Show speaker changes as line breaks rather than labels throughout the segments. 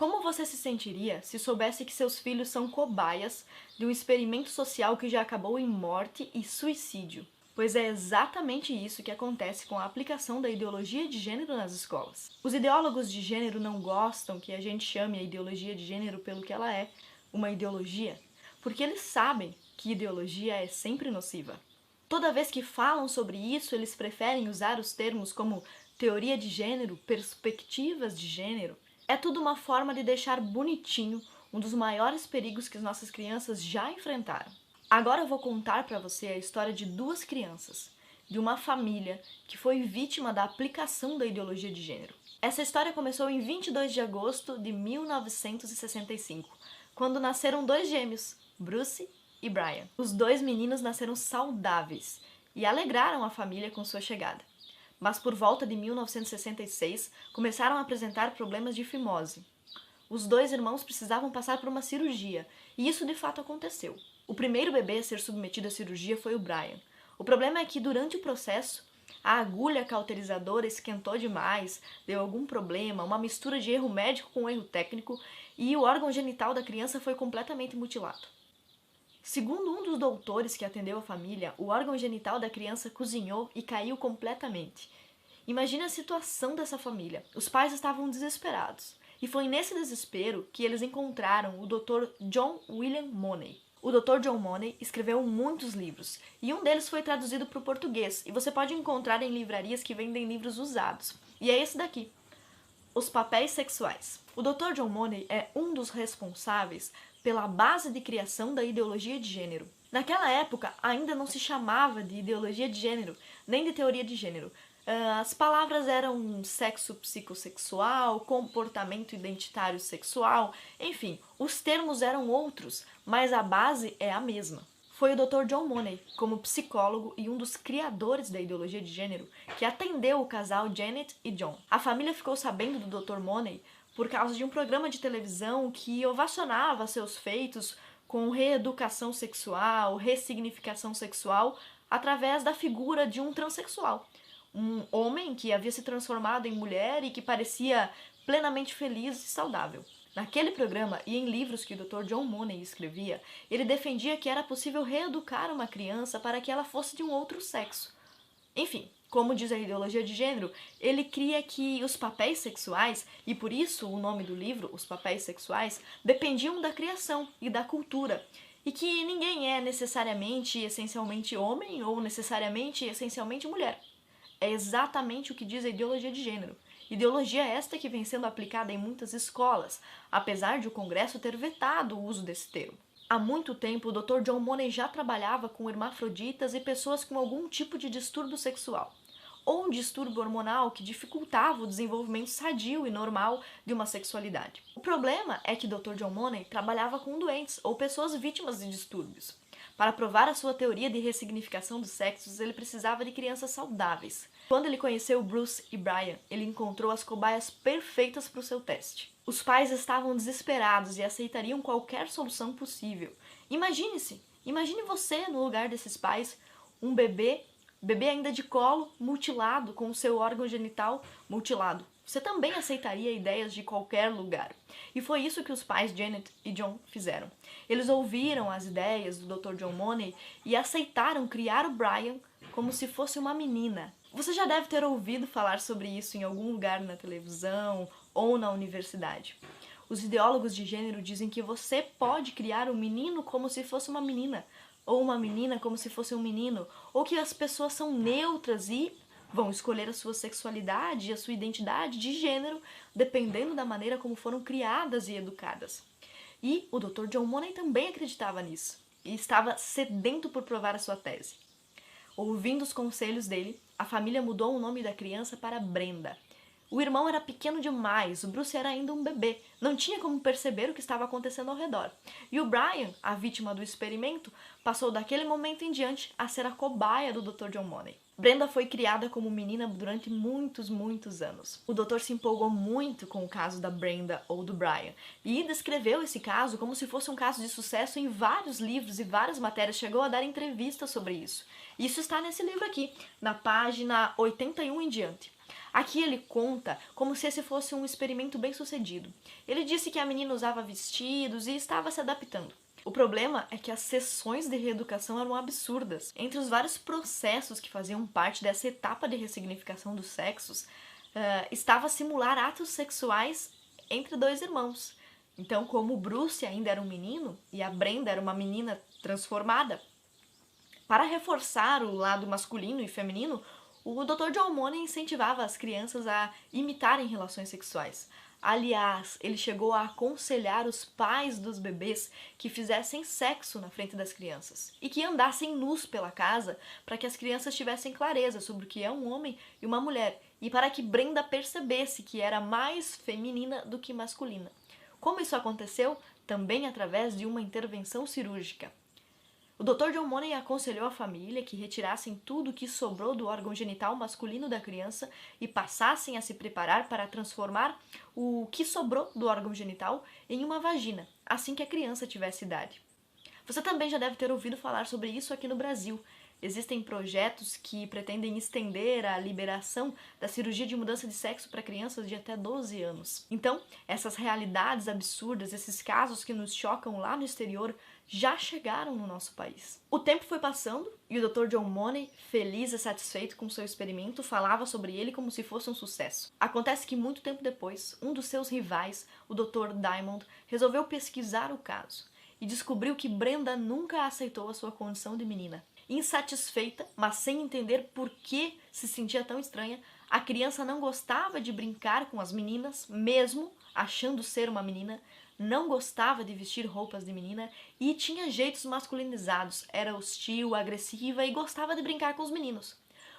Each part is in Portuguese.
Como você se sentiria se soubesse que seus filhos são cobaias de um experimento social que já acabou em morte e suicídio? Pois é exatamente isso que acontece com a aplicação da ideologia de gênero nas escolas. Os ideólogos de gênero não gostam que a gente chame a ideologia de gênero pelo que ela é, uma ideologia, porque eles sabem que ideologia é sempre nociva. Toda vez que falam sobre isso, eles preferem usar os termos como teoria de gênero, perspectivas de gênero. É tudo uma forma de deixar bonitinho um dos maiores perigos que as nossas crianças já enfrentaram. Agora eu vou contar para você a história de duas crianças, de uma família que foi vítima da aplicação da ideologia de gênero. Essa história começou em 22 de agosto de 1965, quando nasceram dois gêmeos, Bruce e Brian. Os dois meninos nasceram saudáveis e alegraram a família com sua chegada. Mas por volta de 1966, começaram a apresentar problemas de fimose. Os dois irmãos precisavam passar por uma cirurgia, e isso de fato aconteceu. O primeiro bebê a ser submetido à cirurgia foi o Brian. O problema é que durante o processo, a agulha cauterizadora esquentou demais, deu algum problema, uma mistura de erro médico com erro técnico, e o órgão genital da criança foi completamente mutilado. Segundo um dos doutores que atendeu a família, o órgão genital da criança cozinhou e caiu completamente. Imagine a situação dessa família. Os pais estavam desesperados. E foi nesse desespero que eles encontraram o Dr. John William Money. O Dr. John Money escreveu muitos livros, e um deles foi traduzido para o português, e você pode encontrar em livrarias que vendem livros usados. E é esse daqui, Os Papéis Sexuais. O Dr. John Money é um dos responsáveis pela base de criação da ideologia de gênero. Naquela época, ainda não se chamava de ideologia de gênero, nem de teoria de gênero. As palavras eram sexo psicossexual, comportamento identitário sexual, enfim, os termos eram outros, mas a base é a mesma. Foi o Dr. John Money, como psicólogo e um dos criadores da ideologia de gênero, que atendeu o casal Janet e John. A família ficou sabendo do Dr. Money por causa de um programa de televisão que ovacionava seus feitos com reeducação sexual, ressignificação sexual, através da figura de um transexual. Um homem que havia se transformado em mulher e que parecia plenamente feliz e saudável. Naquele programa e em livros que o Dr. John Money escrevia, ele defendia que era possível reeducar uma criança para que ela fosse de um outro sexo. Enfim, como diz a ideologia de gênero, ele cria que os papéis sexuais, e por isso o nome do livro, Os Papéis Sexuais, dependiam da criação e da cultura, e que ninguém é necessariamente, essencialmente homem ou necessariamente, essencialmente mulher. É exatamente o que diz a ideologia de gênero. Ideologia esta que vem sendo aplicada em muitas escolas, apesar de o Congresso ter vetado o uso desse termo. Há muito tempo, o Dr. John Money já trabalhava com hermafroditas e pessoas com algum tipo de distúrbio sexual, ou um distúrbio hormonal que dificultava o desenvolvimento sadio e normal de uma sexualidade. O problema é que Dr. John Money trabalhava com doentes ou pessoas vítimas de distúrbios. Para provar a sua teoria de ressignificação dos sexos, ele precisava de crianças saudáveis. Quando ele conheceu Bruce e Brian, ele encontrou as cobaias perfeitas para o seu teste. Os pais estavam desesperados e aceitariam qualquer solução possível. Imagine você no lugar desses pais, um bebê ainda de colo, mutilado, com o seu órgão genital mutilado. Você também aceitaria ideias de qualquer lugar. E foi isso que os pais Janet e John fizeram. Eles ouviram as ideias do Dr. John Money e aceitaram criar o Brian como se fosse uma menina. Você já deve ter ouvido falar sobre isso em algum lugar na televisão ou na universidade. Os ideólogos de gênero dizem que você pode criar um menino como se fosse uma menina, ou uma menina como se fosse um menino, ou que as pessoas são neutras e vão escolher a sua sexualidade e a sua identidade de gênero dependendo da maneira como foram criadas e educadas. E o Dr. John Money também acreditava nisso e estava sedento por provar a sua tese. Ouvindo os conselhos dele, a família mudou o nome da criança para Brenda. O irmão era pequeno demais, o Bruce era ainda um bebê, não tinha como perceber o que estava acontecendo ao redor. E o Brian, a vítima do experimento, passou daquele momento em diante a ser a cobaia do Dr. John Money. Brenda foi criada como menina durante muitos anos. O doutor se empolgou muito com o caso da Brenda ou do Brian e descreveu esse caso como se fosse um caso de sucesso em vários livros e várias matérias, chegou a dar entrevistas sobre isso. Isso está nesse livro aqui, na página 81 em diante. Aqui ele conta como se esse fosse um experimento bem sucedido. Ele disse que a menina usava vestidos e estava se adaptando. O problema é que as sessões de reeducação eram absurdas. Entre os vários processos que faziam parte dessa etapa de ressignificação dos sexos, estava simular atos sexuais entre dois irmãos. Então, como o Bruce ainda era um menino e a Brenda era uma menina transformada, para reforçar o lado masculino e feminino, o Dr. John Money incentivava as crianças a imitarem relações sexuais. Aliás, ele chegou a aconselhar os pais dos bebês que fizessem sexo na frente das crianças e que andassem nus pela casa para que as crianças tivessem clareza sobre o que é um homem e uma mulher e para que Brenda percebesse que era mais feminina do que masculina. Como isso aconteceu? Também através de uma intervenção cirúrgica. O Dr. John Money aconselhou a família que retirassem tudo o que sobrou do órgão genital masculino da criança e passassem a se preparar para transformar o que sobrou do órgão genital em uma vagina, assim que a criança tivesse idade. Você também já deve ter ouvido falar sobre isso aqui no Brasil. Existem projetos que pretendem estender a liberação da cirurgia de mudança de sexo para crianças de até 12 anos. Então, essas realidades absurdas, esses casos que nos chocam lá no exterior, já chegaram no nosso país. O tempo foi passando e o Dr. John Money, feliz e satisfeito com seu experimento, falava sobre ele como se fosse um sucesso. Acontece que muito tempo depois, um dos seus rivais, o Dr. Diamond, resolveu pesquisar o caso e descobriu que Brenda nunca aceitou a sua condição de menina. Insatisfeita, mas sem entender por que se sentia tão estranha, a criança não gostava de brincar com as meninas, mesmo achando ser uma menina, não gostava de vestir roupas de menina e tinha jeitos masculinizados, era hostil, agressiva e gostava de brincar com os meninos.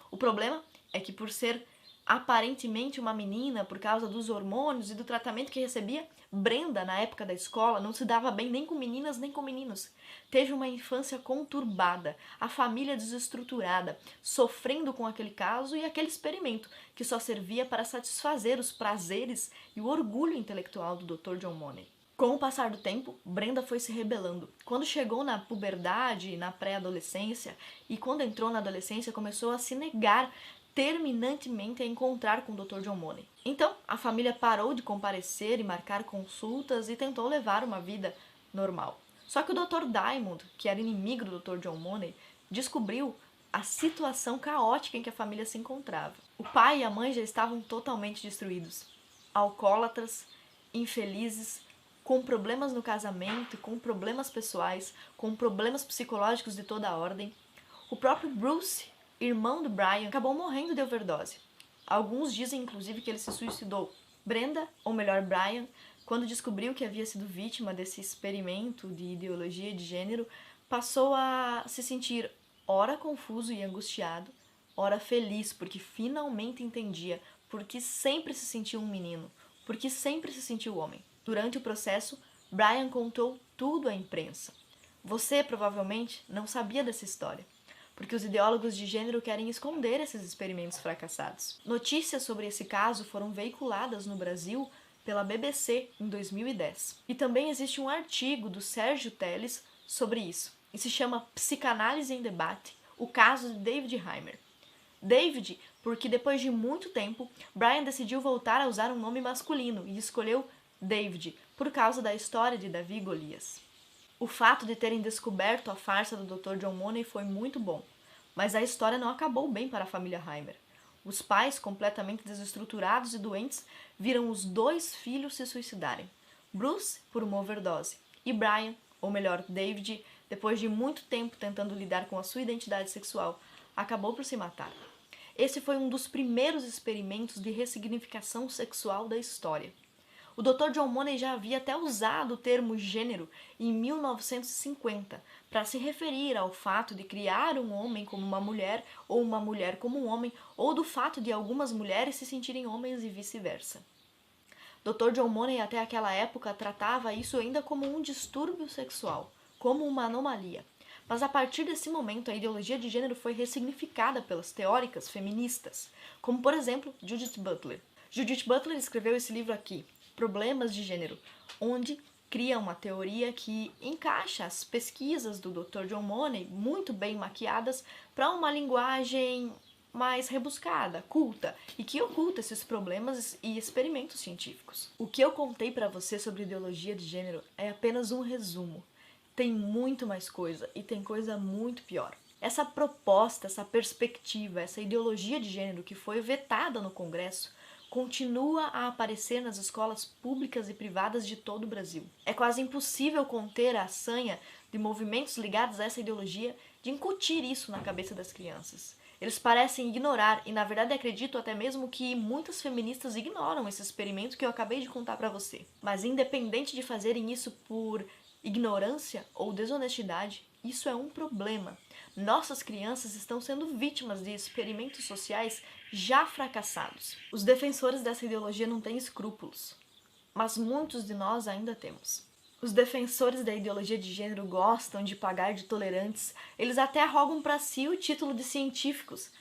O problema é que por ser aparentemente uma menina, por causa dos hormônios e do tratamento que recebia, Brenda, na época da escola, não se dava bem nem com meninas nem com meninos. Teve uma infância conturbada, a família desestruturada, sofrendo com aquele caso e aquele experimento, que só servia para satisfazer os prazeres e o orgulho intelectual do Dr. John Money. Com o passar do tempo, Brenda foi se rebelando. Quando chegou na puberdade, na pré-adolescência, e quando entrou na adolescência, começou a se negar terminantemente a encontrar com o Dr. John Money. Então, a família parou de comparecer e marcar consultas e tentou levar uma vida normal. Só que o Dr. Diamond, que era inimigo do Dr. John Money, descobriu a situação caótica em que a família se encontrava. O pai e a mãe já estavam totalmente destruídos. Alcoólatras, infelizes, com problemas no casamento, com problemas pessoais, com problemas psicológicos de toda a ordem. O próprio Bruce, irmão do Brian, acabou morrendo de overdose. Alguns dizem, inclusive, que ele se suicidou. Brenda, ou melhor, Brian, quando descobriu que havia sido vítima desse experimento de ideologia de gênero, passou a se sentir ora confuso e angustiado, ora feliz, porque finalmente entendia porque sempre se sentiu um menino, porque sempre se sentiu homem. Durante o processo, Brian contou tudo à imprensa. Você, provavelmente, não sabia dessa história, porque os ideólogos de gênero querem esconder esses experimentos fracassados. Notícias sobre esse caso foram veiculadas no Brasil pela BBC em 2010. E também existe um artigo do Sérgio Teles sobre isso, e se chama Psicanálise em Debate, o caso de David Heimer. David, porque depois de muito tempo, Brian decidiu voltar a usar um nome masculino e escolheu David, por causa da história de Davi e Golias. O fato de terem descoberto a farsa do Dr. John Money foi muito bom, mas a história não acabou bem para a família Heimer. Os pais, completamente desestruturados e doentes, viram os dois filhos se suicidarem. Bruce, por uma overdose, e Brian, ou melhor, David, depois de muito tempo tentando lidar com a sua identidade sexual, acabou por se matar. Esse foi um dos primeiros experimentos de ressignificação sexual da história. O Dr. John Money já havia até usado o termo gênero em 1950 para se referir ao fato de criar um homem como uma mulher ou uma mulher como um homem, ou do fato de algumas mulheres se sentirem homens e vice-versa. Dr. John Money até aquela época tratava isso ainda como um distúrbio sexual, como uma anomalia. Mas a partir desse momento a ideologia de gênero foi ressignificada pelas teóricas feministas, como por exemplo Judith Butler. Judith Butler escreveu esse livro aqui, Problemas de Gênero, onde cria uma teoria que encaixa as pesquisas do Dr. John Money, muito bem maquiadas, para uma linguagem mais rebuscada, culta, e que oculta esses problemas e experimentos científicos. O que eu contei para você sobre ideologia de gênero é apenas um resumo. Tem muito mais coisa, e tem coisa muito pior. Essa proposta, essa perspectiva, essa ideologia de gênero que foi vetada no Congresso continua a aparecer nas escolas públicas e privadas de todo o Brasil. É quase impossível conter a sanha de movimentos ligados a essa ideologia de incutir isso na cabeça das crianças. Eles parecem ignorar, e na verdade acredito até mesmo que muitas feministas ignoram esse experimento que eu acabei de contar para você. Mas independente de fazerem isso por ignorância ou desonestidade, isso é um problema. Nossas crianças estão sendo vítimas de experimentos sociais já fracassados. Os defensores dessa ideologia não têm escrúpulos, mas muitos de nós ainda temos. Os defensores da ideologia de gênero gostam de pagar de tolerantes, eles até arrogam para si o título de científicos.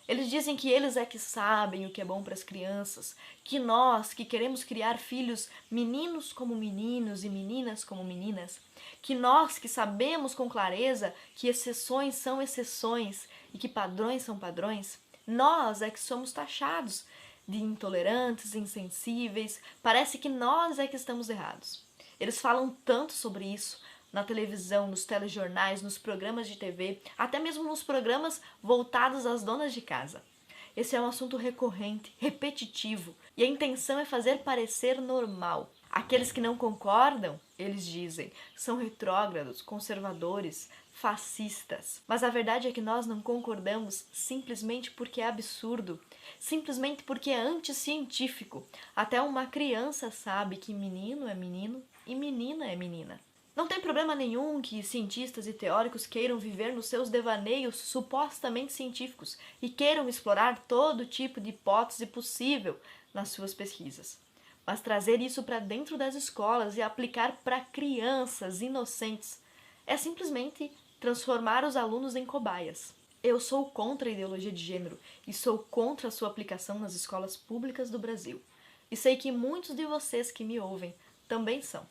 Eles dizem que eles é que sabem o que é bom para as crianças, que nós, que queremos criar filhos meninos como meninos e meninas como meninas, que nós, que sabemos com clareza que exceções são exceções e que padrões são padrões, nós é que somos taxados de intolerantes, insensíveis, parece que nós é que estamos errados. Eles falam tanto sobre isso na televisão, nos telejornais, nos programas de TV, até mesmo nos programas voltados às donas de casa. Esse é um assunto recorrente, repetitivo, e a intenção é fazer parecer normal. Aqueles que não concordam, eles dizem, são retrógrados, conservadores, fascistas. Mas a verdade é que nós não concordamos simplesmente porque é absurdo, simplesmente porque é anticientífico. Até uma criança sabe que menino é menino e menina é menina. Não tem problema nenhum que cientistas e teóricos queiram viver nos seus devaneios supostamente científicos e queiram explorar todo tipo de hipótese possível nas suas pesquisas. Mas trazer isso para dentro das escolas e aplicar para crianças inocentes é simplesmente transformar os alunos em cobaias. Eu sou contra a ideologia de gênero e sou contra a sua aplicação nas escolas públicas do Brasil. E sei que muitos de vocês que me ouvem também são.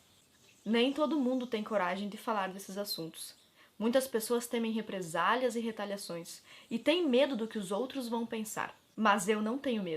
Nem todo mundo tem coragem de falar desses assuntos. Muitas pessoas temem represálias e retaliações e têm medo do que os outros vão pensar. Mas eu não tenho medo.